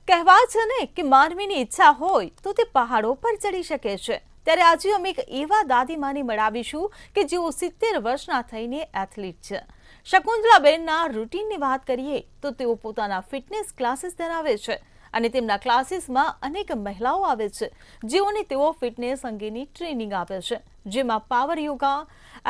કહેવાય છે ને કે માનવીની ઈચ્છા હોય તો તે પહાડો પર ચડી શકે છે। ત્યારે આજે અમે એક એવા દાદીમાને મળાવીશું કે જેઓ 70 વર્ષના થઈને એથ્લીટ છે। શકુંતલાબેનના રૂટીનની વાત કરીએ તો તેઓ પોતાના ફિટનેસ ક્લાસીસ ધરાવે છે અને તેમના ક્લાસીસમાં અનેક મહિલાઓ આવે છે જેઓને તેઓ ફિટનેસ અંગેની ટ્રેનિંગ આપે છે, જેમાં power yoga,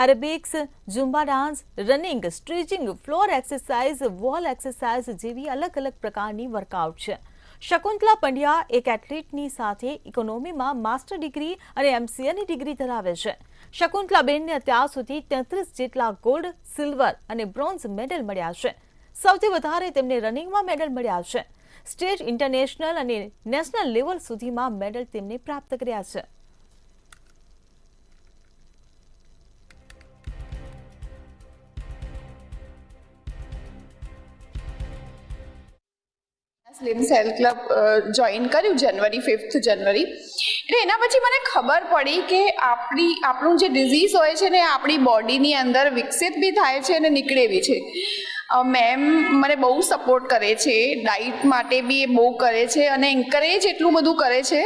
aerobics, ઝુમ્બા dance, running, stretching, floor exercise, wall exercise જેવી અલગ અલગ પ્રકારની વર્કઆઉટ છે। શકુંતલા પંડ્યા એક એથ્લીટની સાથે ઇકોનોમીમાં માસ્ટર ડિગ્રી અને MCAની ડિગ્રી ધરાવે છે। શકુંતલાબેનને અત્યાર સુધી 33 જેટલા ગોલ્ડ, સિલ્વર અને બ્રોન્ઝ મેડલ મળ્યા છે। સૌથી વધારે તેમને રનિંગમાં મેડલ મળ્યા છે। સ્ટેટ, ઇન્ટરનેશનલ અને નેશનલ લેવલ સુધીમાં મેડલ તેમને પ્રાપ્ત કર્યા છે। સ્લિમ્સ હેલ્થ ક્લબ જોઈન કર્યું જનવરી 5th જાન્યુઆરી। એટલે એના પછી મને ખબર પડી કે આપણું જે ડિઝીઝ હોય છે ને આપણી બોડીની અંદર વિકસિત બી થાય છે અને નીકળે બી છે। મેમ મને બહુ સપોર્ટ કરે છે, ડાઇટ માટે બી એ બહુ કરે છે અને એન્કરેજ એટલું બધું કરે છે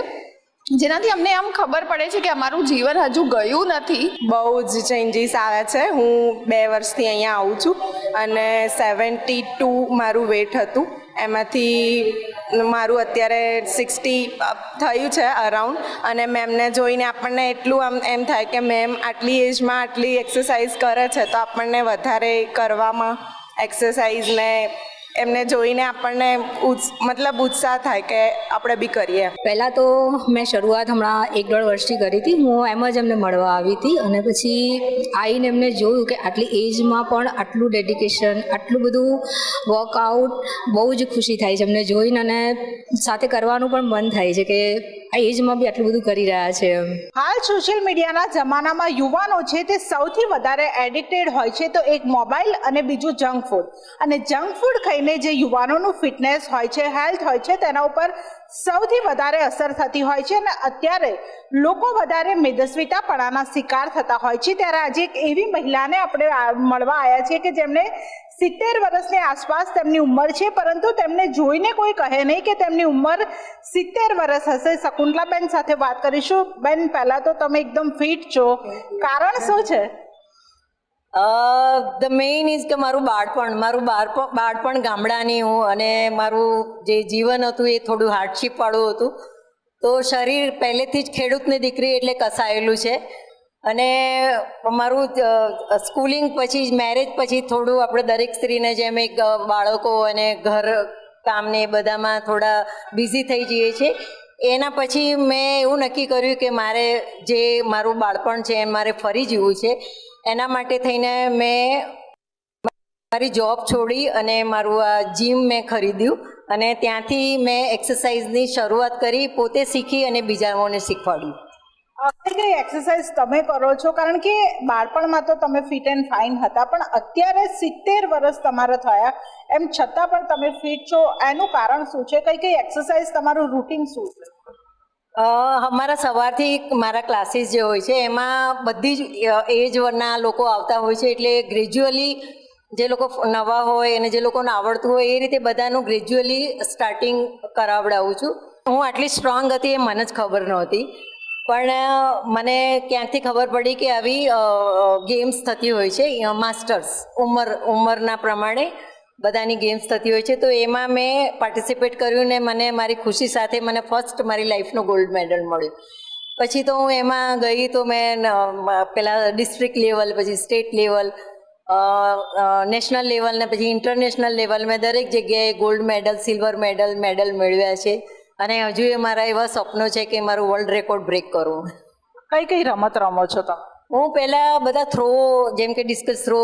જેનાથી અમને આમ ખબર પડે છે કે અમારું જીવન હજુ ગયું નથી। બહુ જ ચેન્જીસ આવે છે। હું 2 વર્ષથી અહીંયા આવું છું અને 72 મારું વેટ હતું, એમાંથી મારું અત્યારે 60 થયું છે અરાઉન્ડ। અને મેમને જોઈને આપણને એટલું એમ થાય કે મેમ આટલી એજમાં આટલી એક્સરસાઇઝ કરે છે તો આપણને વધારે કરવામાં એક્સરસાઇઝ ને એમને જોઈને આપણને મતલબ ઉત્સાહ થાય કે આપણે બી કરીએ। પહેલાં તો મેં શરૂઆત હમણાં 1-1.5 વર્ષથી કરી હતી। હું એમ જ એમને મળવા આવી હતી અને પછી આવીને એમને જોયું કે આટલી એજમાં પણ આટલું ડેડિકેશન, આટલું બધું વર્કઆઉટ, બહુ જ ખુશી થાય છે એમને જોઈને અને સાથે કરવાનું પણ મન થાય છે કે આ એજમાં બી આટલું બધું કરી રહ્યા છે। હાલ સોશિયલ મીડિયાના જમાનામાં યુવાનો છે તે સૌથી વધારે એડિક્ટેડ હોય છે તો એક મોબાઈલ અને બીજું જંક ફૂડ। અને જંક ફૂડ ખાઈને જે યુવાનોનું ફિટનેસ હોય છે, હેલ્થ હોય છે, તેના ઉપર સૌથી વધારે અસર થતી હોય છે અને અત્યારે લોકો વધારે મેદસ્વીતાપણાના શિકાર થતા હોય છે। ત્યારે આજે એક એવી મહિલાને આપણે મળવા આવ્યા છીએ કે જેમને 70 વર્ષની આસપાસ તેમની ઉંમર છે, પરંતુ તેમને જોઈને કોઈ કહે નહીં કે તેમની ઉંમર 70 વર્ષ હશે। શકુંતલાબેન સાથે વાત કરીશું। બેન, પહેલા તો તમે એકદમ ફિટ છો, કારણ શું છે? ધ મેઇન ઇઝ કે મારું બાળપણ ગામડાની હું અને મારું જે જીવન હતું એ થોડું હાર્ડશીપવાળું હતું। તો શરીર પહેલેથી જ ખેડૂતની દીકરી એટલે કસાયેલું છે અને મારું સ્કૂલિંગ પછી મેરેજ પછી થોડું આપણે દરેક સ્ત્રીને જેમ એક બાળકો અને ઘર કામને બધામાં થોડા બિઝી થઈ જઈએ છીએ। એના પછી મેં એવું નક્કી કર્યું કે મારે જે મારું બાળપણ છે એ મારે ફરી જીવવું છે। એના માટે થઈને મેં મારી જોબ છોડી અને મારું આ જીમ મેં ખરીદ્યું અને ત્યાંથી મેં એક્સરસાઇઝની શરૂઆત કરી, પોતે શીખી અને બીજાઓને શીખવાડ્યું। કઈ કઈ એક્સરસાઇઝ તમે કરો છો? કારણ કે બાળપણમાં તો તમે ફિટ એન્ડ ફાઇન હતા, પણ અત્યારે 70 વર્ષ તમારા થયા એમ છતાં પણ તમે ફિટ છો, એનું કારણ શું છે? કઈ કઈ એક્સરસાઇઝ, તમારું રૂટીન શું છે? અમારા સવારથી મારા ક્લાસીસ જે હોય છે એમાં બધી જ એજના લોકો આવતા હોય છે, એટલે ગ્રેજ્યુઅલી જે લોકો નવા હોય અને જે લોકોને આવડતું હોય એ રીતે બધાનું ગ્રેજ્યુઅલી સ્ટાર્ટિંગ કરાવડાવું છું। હું આટલી સ્ટ્રોંગ હતી એ મને જ ખબર નહોતી, પણ મને ક્યાંકથી ખબર પડી કે આવી ગેમ્સ થતી હોય છે, માસ્ટર્સ ઉંમરના પ્રમાણે બધાની ગેમ્સ થતી હોય છે। તો એમાં મેં પાર્ટિસિપેટ કર્યું ને મને મારી ખુશી સાથે મને ફર્સ્ટ મારી લાઈફનો ગોલ્ડ મેડલ મળ્યો। પછી તો હું એમાં ગઈ તો મેં પહેલાં ડિસ્ટ્રિક્ટ લેવલ, પછી સ્ટેટ લેવલ, નેશનલ લેવલ ને પછી ઇન્ટરનેશનલ લેવલ મેં દરેક જગ્યાએ ગોલ્ડ મેડલ, સિલ્વર મેડલ મેળવ્યા છે અને હજુ એ મારા એવા સ્વપ્નો છે કે મારું વર્લ્ડ રેકોર્ડ બ્રેક કરું। કઈ કઈ રમત રમો છો તમે? હું પહેલાં બધા થ્રો, જેમ કે ડિસ્કસ થ્રો,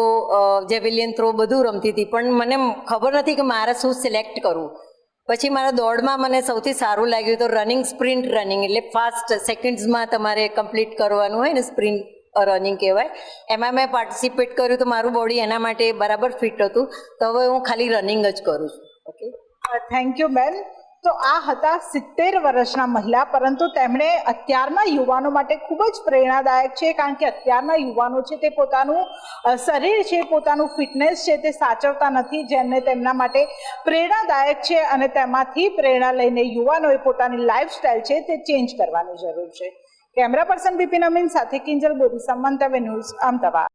જેવેલિયન થ્રો બધું રમતી હતી, પણ મને ખબર નથી કે મારે શું સિલેક્ટ કરવું। પછી મારા દોડમાં મને સૌથી સારું લાગ્યું તો રનિંગ, સ્પ્રિન્ટ રનિંગ, એટલે ફાસ્ટ સેકન્ડ્સમાં તમારે કમ્પ્લીટ કરવાનું હોય ને, સ્પ્રિન્ટ રનિંગ કહેવાય। એમાં મેં પાર્ટિસિપેટ કર્યું તો મારું બોડી એના માટે બરાબર ફિટ હતું, તો હવે હું ખાલી રનિંગ જ કરું છું। ઓકે, થેન્ક યુ બેન। તો આ હતા 70 વર્ષના મહિલા, પરંતુ તેમણે અત્યારના યુવાનો માટે ખૂબ જ પ્રેરણાદાયક છે, કારણ કે અત્યારના યુવાનો છે તે પોતાનું શરીર છે, પોતાનું ફિટનેસ છે તે સાચવતા નથી, જેમને તેમના માટે પ્રેરણાદાયક છે અને તેમાંથી પ્રેરણા લઈને યુવાનોએ પોતાની લાઈફસ્ટાઈલ છે તે ચેન્જ કરવાની જરૂર છે. કેમેરા પર્સન બિપિન અમીન સાથે કિંજલ બોરી, સમંતવ્ય ન્યૂઝ, અમદાવાદ.